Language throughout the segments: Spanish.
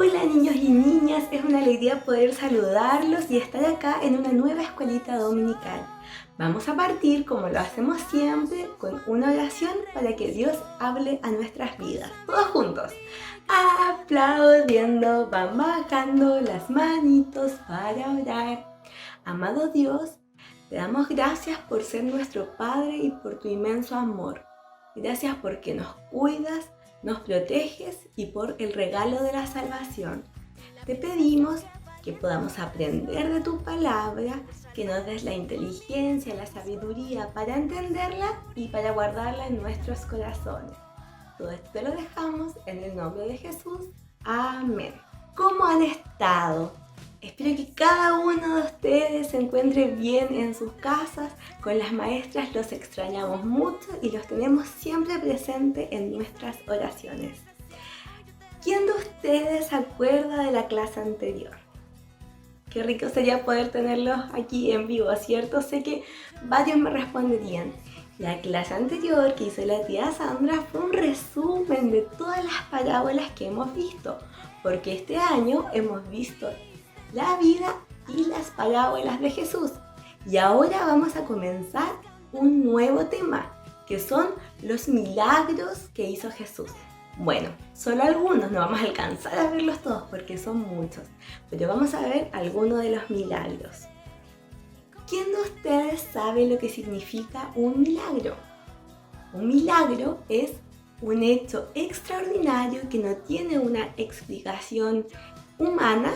Hola niños y niñas, es una alegría poder saludarlos y estar acá en una nueva escuelita dominical. Vamos a partir, como lo hacemos siempre, con una oración para que Dios hable a nuestras vidas. Todos juntos. Aplaudiendo, van bajando las manitos para orar. Amado Dios, te damos gracias por ser nuestro Padre y por tu inmenso amor. Gracias porque nos cuidas, nos proteges y por el regalo de la salvación. Te pedimos que podamos aprender de tu palabra, que nos des la inteligencia, la sabiduría para entenderla y para guardarla en nuestros corazones. Todo esto te lo dejamos en el nombre de Jesús. Amén. ¿Cómo han estado? Espero que cada uno de ustedes se encuentre bien en sus casas. Con las maestras los extrañamos mucho y los tenemos siempre presentes en nuestras oraciones. ¿Quién de ustedes se acuerda de la clase anterior? Qué rico sería poder tenerlos aquí en vivo, ¿cierto? Sé que varios me responderían. La clase anterior que hizo la tía Sandra fue un resumen de todas las parábolas que hemos visto, porque este año hemos visto la vida y las parábolas de Jesús. Y ahora vamos a comenzar un nuevo tema, que son los milagros que hizo Jesús. Bueno, solo algunos, no vamos a alcanzar a verlos todos porque son muchos, pero vamos a ver algunos de los milagros. ¿Quién de ustedes sabe lo que significa un milagro? Un milagro es un hecho extraordinario que no tiene una explicación humana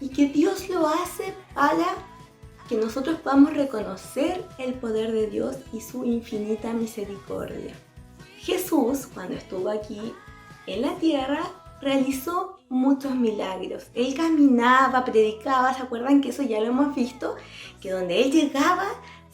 y que Dios lo hace para que nosotros podamos reconocer el poder de Dios y su infinita misericordia. Jesús, cuando estuvo aquí en la tierra, realizó muchos milagros. Él caminaba, predicaba, ¿se acuerdan que eso ya lo hemos visto? Que donde Él llegaba,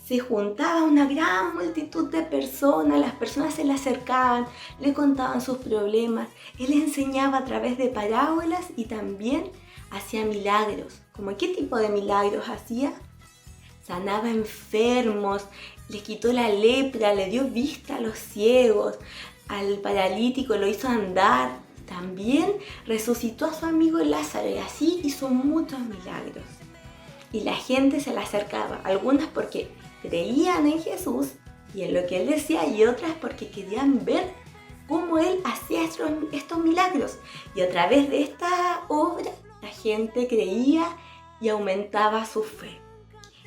se juntaba una gran multitud de personas, las personas se le acercaban, le contaban sus problemas. Él enseñaba a través de parábolas y también hacía milagros. ¿Cómo qué tipo de milagros hacía? Sanaba enfermos, les quitó la lepra, le dio vista a los ciegos, al paralítico lo hizo andar. También resucitó a su amigo Lázaro y así hizo muchos milagros. Y la gente se le acercaba, algunas porque creían en Jesús y en lo que Él decía y otras porque querían ver cómo Él hacía estos milagros. Y a través de esta obra la gente creía y aumentaba su fe.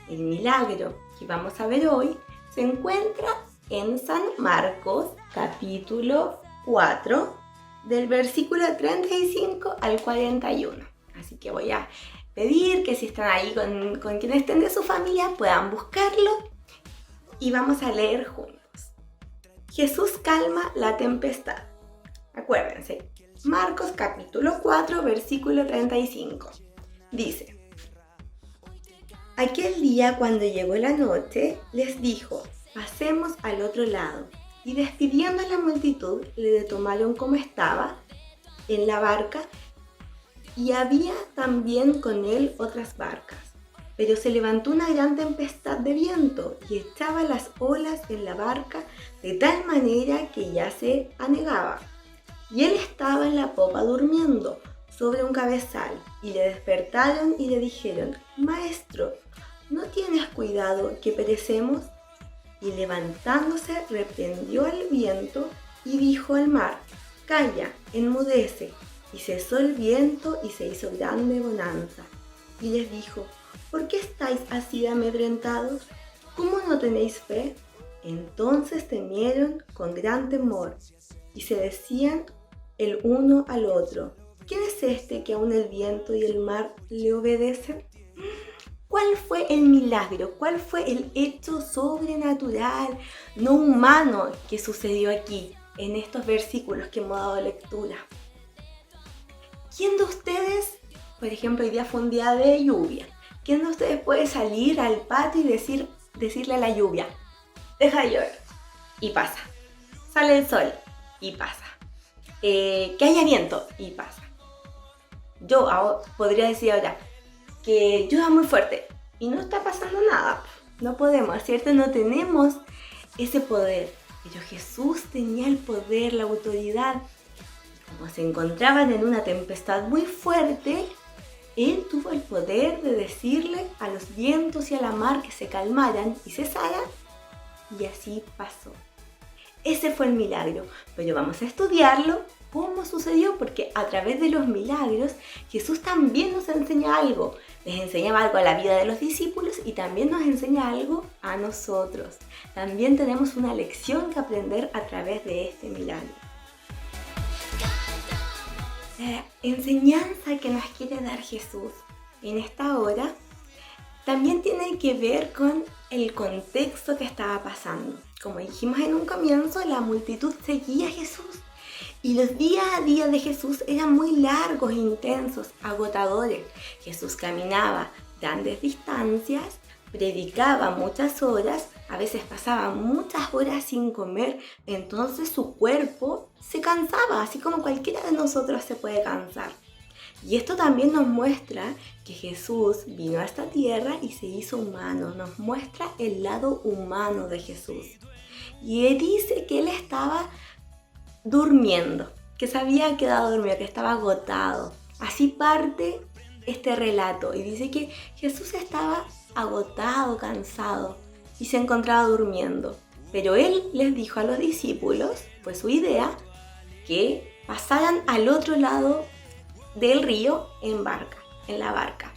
El milagro que vamos a ver hoy se encuentra en San Marcos, capítulo 4, del versículo 35 al 41. Así que voy a pedir que si están ahí con quienes estén de su familia puedan buscarlo y vamos a leer juntos. Jesús calma la tempestad. Acuérdense, Marcos capítulo 4, versículo 35. Dice: Aquel día cuando llegó la noche, les dijo, pasemos al otro lado. Y despidiendo a la multitud, le tomaron como estaba, en la barca, y había también con él otras barcas. Pero se levantó una gran tempestad de viento y echaba las olas en la barca de tal manera que ya se anegaba. Y él estaba en la popa durmiendo sobre un cabezal, y le despertaron y le dijeron, Maestro, ¿no tienes cuidado que perecemos? Y levantándose reprendió al viento y dijo al mar, Calla, enmudece. Y cesó el viento y se hizo grande bonanza. Y les dijo, ¿por qué estáis así amedrentados? ¿Cómo no tenéis fe? Entonces temieron con gran temor y se decían el uno al otro, ¿quién es este que aun el viento y el mar le obedecen? ¿Cuál fue el milagro? ¿Cuál fue el hecho sobrenatural, no humano, que sucedió aquí, en estos versículos que hemos dado lectura? ¿Quién de ustedes, por ejemplo, hoy día fue un día de lluvia, quién de ustedes puede salir al patio y decirle a la lluvia, deja de llover, y pasa? Sale el sol, y pasa. Que haya viento, y pasa. Yo podría decir ahora, que llueva muy fuerte y no está pasando nada. No podemos, ¿cierto? No tenemos ese poder. Pero Jesús tenía el poder, la autoridad como se encontraban en una tempestad muy fuerte, Él tuvo el poder de decirle a los vientos y a la mar que se calmaran y cesaran, y así pasó. Ese fue el milagro, pero vamos a estudiarlo, cómo sucedió, porque a través de los milagros Jesús también nos enseña algo. Les enseñaba algo a la vida de los discípulos y también nos enseña algo a nosotros. También tenemos una lección que aprender a través de este milagro. La enseñanza que nos quiere dar Jesús en esta hora también tiene que ver con el contexto que estaba pasando. Como dijimos en un comienzo, la multitud seguía a Jesús y los días a día de Jesús eran muy largos, intensos, agotadores. Jesús caminaba grandes distancias, predicaba muchas horas, a veces pasaba muchas horas sin comer, entonces su cuerpo se cansaba, así como cualquiera de nosotros se puede cansar. Y esto también nos muestra que Jesús vino a esta tierra y se hizo humano, nos muestra el lado humano de Jesús. Y Él dice que Él estaba durmiendo, que se había quedado dormido, que estaba agotado. Así parte este relato y dice que Jesús estaba agotado, cansado y se encontraba durmiendo. Pero Él les dijo a los discípulos, fue su idea, que pasaran al otro lado del río en la barca.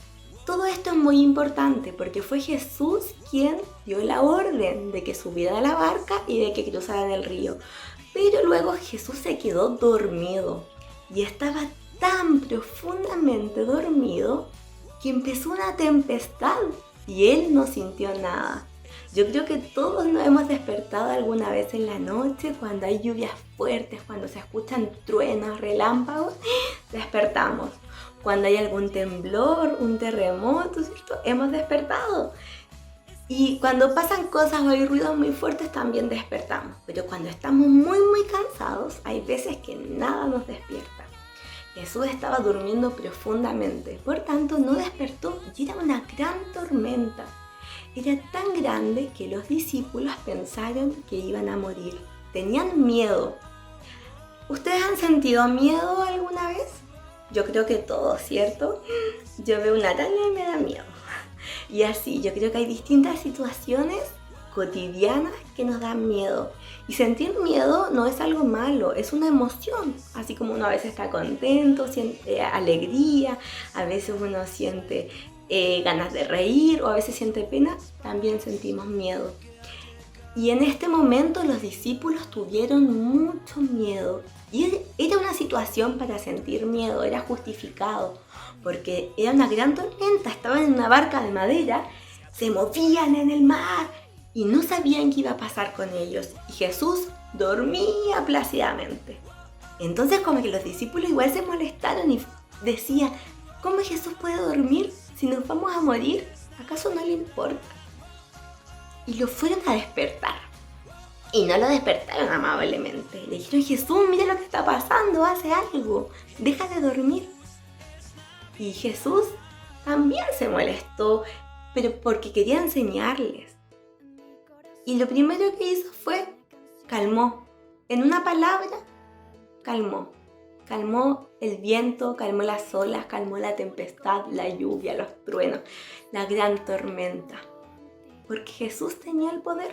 Todo esto es muy importante porque fue Jesús quien dio la orden de que subieran a la barca y de que cruzaran el río. Pero luego Jesús se quedó dormido y estaba tan profundamente dormido que empezó una tempestad y Él no sintió nada. Yo creo que todos nos hemos despertado alguna vez en la noche cuando hay lluvias fuertes, cuando se escuchan truenos, relámpagos, despertamos. Cuando hay algún temblor, un terremoto, ¿cierto? Hemos despertado. Y cuando pasan cosas o hay ruidos muy fuertes también despertamos. Pero cuando estamos muy cansados, hay veces que nada nos despierta. Jesús estaba durmiendo profundamente, por tanto no despertó y era una gran tormenta. Era tan grande que los discípulos pensaron que iban a morir. Tenían miedo. ¿Ustedes han sentido miedo alguna vez? Yo creo que todos, ¿cierto? Yo veo una araña y me da miedo. Y así, yo creo que hay distintas situaciones cotidianas que nos dan miedo. Y sentir miedo no es algo malo, es una emoción. Así como uno a veces está contento, siente alegría, a veces uno siente ganas de reír o a veces siente pena, también sentimos miedo. Y en este momento los discípulos tuvieron mucho miedo. Y era una situación para sentir miedo, era justificado, porque era una gran tormenta, estaban en una barca de madera, se movían en el mar y no sabían qué iba a pasar con ellos. Y Jesús dormía plácidamente. Entonces como que los discípulos igual se molestaron y decían, ¿cómo Jesús puede dormir si nos vamos a morir? ¿Acaso no le importa? Y lo fueron a despertar. Y no lo despertaron amablemente. Le dijeron, Jesús, mira lo que está pasando, hace algo, deja de dormir. Y Jesús también se molestó, pero porque quería enseñarles. Y lo primero que hizo fue, calmó. En una palabra, calmó. Calmó el viento, calmó las olas, calmó la tempestad, la lluvia, los truenos, la gran tormenta. Porque Jesús tenía el poder.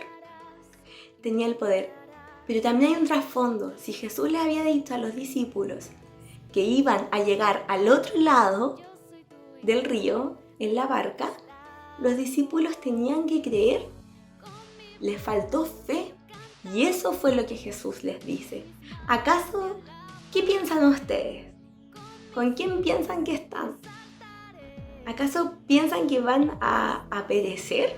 Tenía el poder. Pero también hay un trasfondo. Si Jesús le había dicho a los discípulos que iban a llegar al otro lado del río, en la barca, los discípulos tenían que creer. Les faltó fe. Y eso fue lo que Jesús les dice. ¿Acaso qué piensan ustedes? ¿Con quién piensan que están? ¿Acaso piensan que van a perecer?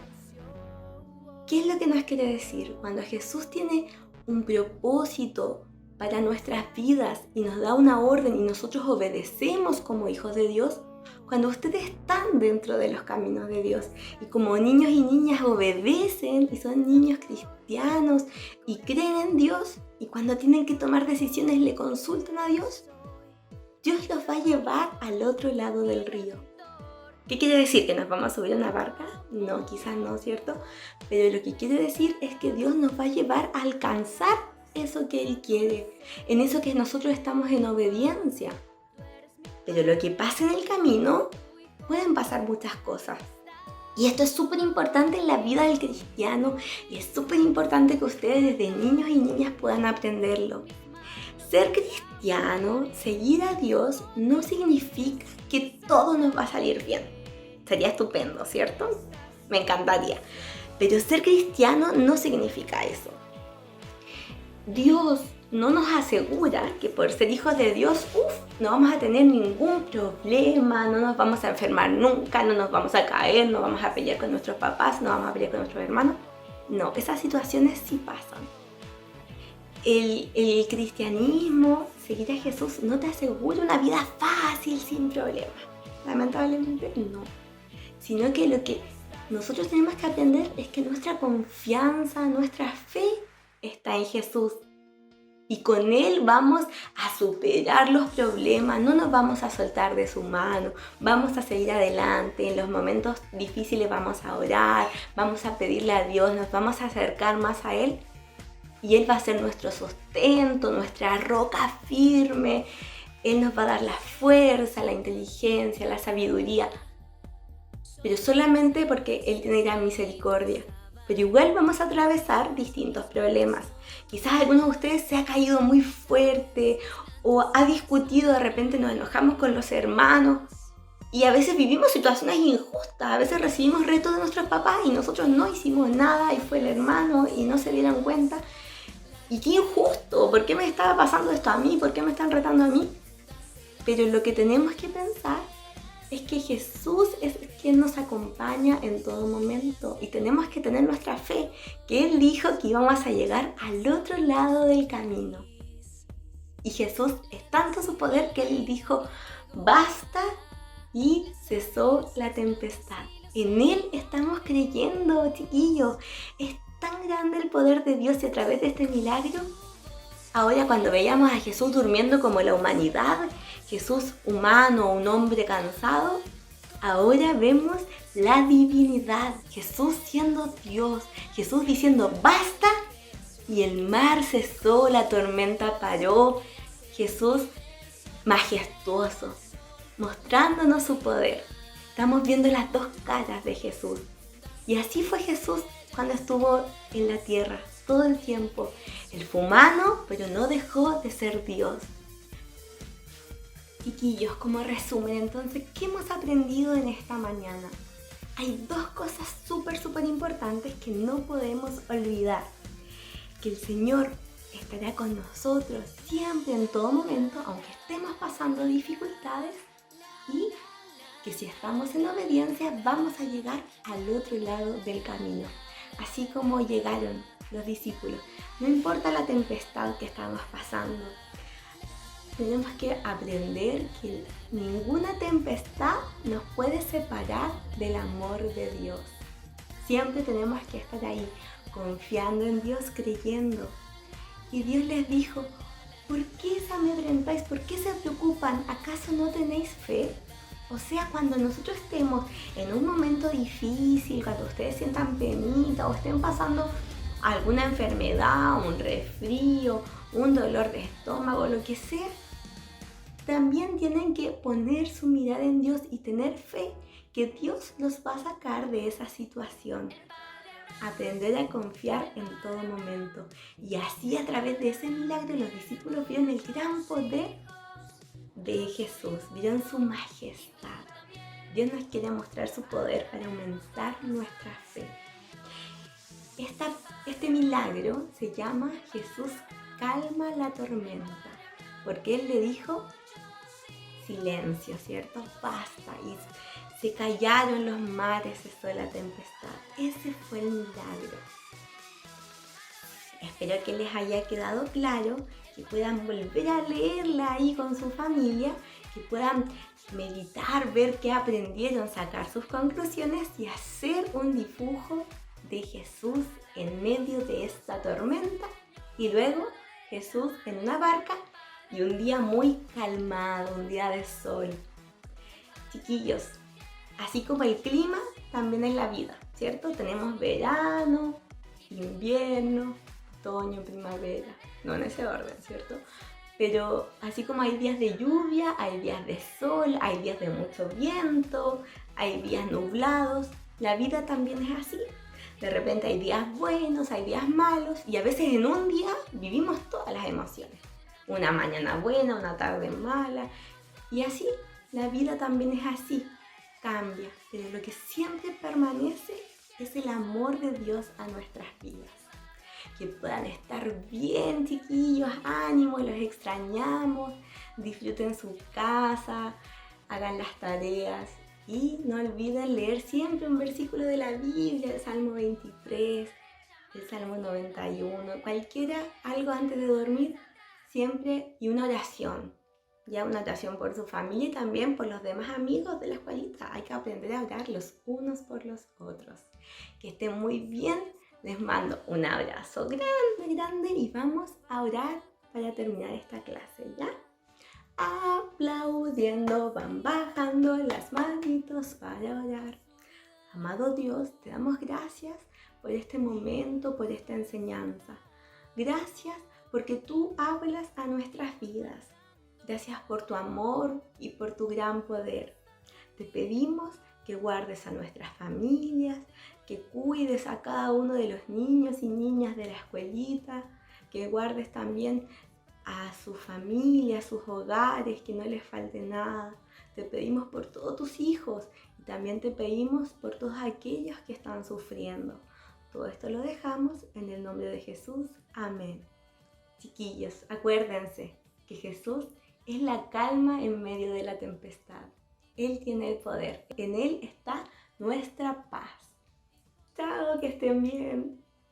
¿Qué es lo que nos quiere decir? Cuando Jesús tiene un propósito para nuestras vidas y nos da una orden y nosotros obedecemos como hijos de Dios, cuando ustedes están dentro de los caminos de Dios y como niños y niñas obedecen y son niños cristianos y creen en Dios y cuando tienen que tomar decisiones le consultan a Dios, Dios los va a llevar al otro lado del río. ¿Qué quiere decir? ¿Que nos vamos a subir a una barca? No, quizás no, ¿cierto? Pero lo que quiere decir es que Dios nos va a llevar a alcanzar eso que Él quiere, en eso que nosotros estamos en obediencia. Pero lo que pasa en el camino, pueden pasar muchas cosas. Y esto es súper importante en la vida del cristiano y es súper importante que ustedes desde niños y niñas puedan aprenderlo. Ser cristiano, seguir a Dios, no significa que todo nos va a salir bien. Sería estupendo, ¿cierto? Me encantaría. Pero ser cristiano no significa eso. Dios no nos asegura que por ser hijos de Dios, no vamos a tener ningún problema, no nos vamos a enfermar nunca, no nos vamos a caer, no vamos a pelear con nuestros papás, no vamos a pelear con nuestros hermanos. No, esas situaciones sí pasan. El cristianismo, seguir a Jesús, no te asegura una vida fácil, sin problemas. Lamentablemente no. Sino que lo que nosotros tenemos que aprender es que nuestra confianza, nuestra fe está en Jesús. Y con Él vamos a superar los problemas, no nos vamos a soltar de su mano, vamos a seguir adelante, en los momentos difíciles vamos a orar, vamos a pedirle a Dios, nos vamos a acercar más a Él y Él va a ser nuestro sustento, nuestra roca firme. Él nos va a dar la fuerza, la inteligencia, la sabiduría, pero solamente porque Él tiene gran misericordia. Pero igual vamos a atravesar distintos problemas. Quizás alguno de ustedes se ha caído muy fuerte o ha discutido, de repente nos enojamos con los hermanos y a veces vivimos situaciones injustas, a veces recibimos retos de nuestros papás y nosotros no hicimos nada y fue el hermano y no se dieron cuenta. Y qué injusto, ¿por qué me estaba pasando esto a mí? ¿Por qué me están retando a mí? Pero lo que tenemos que pensar es que Jesús es quien nos acompaña en todo momento y tenemos que tener nuestra fe, que Él dijo que íbamos a llegar al otro lado del camino. Y Jesús es tanto su poder que Él dijo, basta, y cesó la tempestad. En Él estamos creyendo, chiquillos. Es tan grande el poder de Dios y a través de este milagro, ahora cuando veíamos a Jesús durmiendo como la humanidad, Jesús humano, un hombre cansado, ahora vemos la divinidad, Jesús siendo Dios, Jesús diciendo basta y el mar cesó, la tormenta paró, Jesús majestuoso, mostrándonos su poder. Estamos viendo las dos caras de Jesús y así fue Jesús cuando estuvo en la tierra todo el tiempo. Él fue humano, pero no dejó de ser Dios. Chiquillos, como resumen, entonces, ¿qué hemos aprendido en esta mañana? Hay dos cosas súper importantes que no podemos olvidar. Que el Señor estará con nosotros siempre, en todo momento, aunque estemos pasando dificultades. Y que si estamos en obediencia, vamos a llegar al otro lado del camino. Así como llegaron los discípulos. No importa la tempestad que estamos pasando. Tenemos que aprender que ninguna tempestad nos puede separar del amor de Dios. Siempre tenemos que estar ahí, confiando en Dios, creyendo. Y Dios les dijo, ¿por qué se amedrentáis? ¿Por qué se preocupan? ¿Acaso no tenéis fe? O sea, cuando nosotros estemos en un momento difícil, cuando ustedes sientan penita o estén pasando alguna enfermedad, un resfrío, un dolor de estómago, lo que sea, también tienen que poner su mirada en Dios y tener fe que Dios los va a sacar de esa situación. Aprender a confiar en todo momento. Y así a través de ese milagro los discípulos vieron el gran poder de Jesús, vieron su majestad. Dios nos quiere mostrar su poder para aumentar nuestra fe. Este milagro se llama Jesús calma la tormenta, porque Él le dijo silencio, ¿cierto? Basta, y se callaron los mares, cesó la tempestad. Ese fue el milagro. Espero que les haya quedado claro, que puedan volver a leerla ahí con su familia, que puedan meditar, ver qué aprendieron, sacar sus conclusiones y hacer un dibujo de Jesús en medio de esta tormenta y luego Jesús en una barca y un día muy calmado, un día de sol. Chiquillos, así como el clima, también es la vida, ¿cierto? Tenemos verano, invierno, otoño, primavera. no en ese orden, ¿cierto? Pero así como hay días de lluvia, hay días de sol, hay días de mucho viento, hay días nublados, la vida también es así. De repente hay días buenos, hay días malos y a veces en un día vivimos todas las emociones. Una mañana buena, una tarde mala y así la vida también es así, cambia, pero lo que siempre permanece es el amor de Dios a nuestras vidas. Que puedan estar bien, chiquillos, ánimo, los extrañamos, disfruten su casa, hagan las tareas y no olviden leer siempre un versículo de la Biblia, el Salmo 23, el Salmo 91, cualquiera, algo antes de dormir, siempre, y una oración. Ya una oración por su familia y también por los demás amigos de la escuelita. Hay que aprender a orar los unos por los otros. Que estén muy bien. Les mando un abrazo grande, grande y vamos a orar para terminar esta clase, ¿ya? Aplaudiendo van bajando las manitos para orar. Amado Dios, te damos gracias por este momento, por esta enseñanza. Gracias porque tú hablas a nuestras vidas. Gracias por tu amor y por tu gran poder. Te pedimos que guardes a nuestras familias, que cuides a cada uno de los niños y niñas de la escuelita, que guardes también a su familia, a sus hogares, que no les falte nada. Te pedimos por todos tus hijos y también te pedimos por todos aquellos que están sufriendo. Todo esto lo dejamos en el nombre de Jesús. Amén. Chiquillos, acuérdense que Jesús es la calma en medio de la tempestad. Él tiene el poder. En Él está nuestra paz. Chao, que estén bien.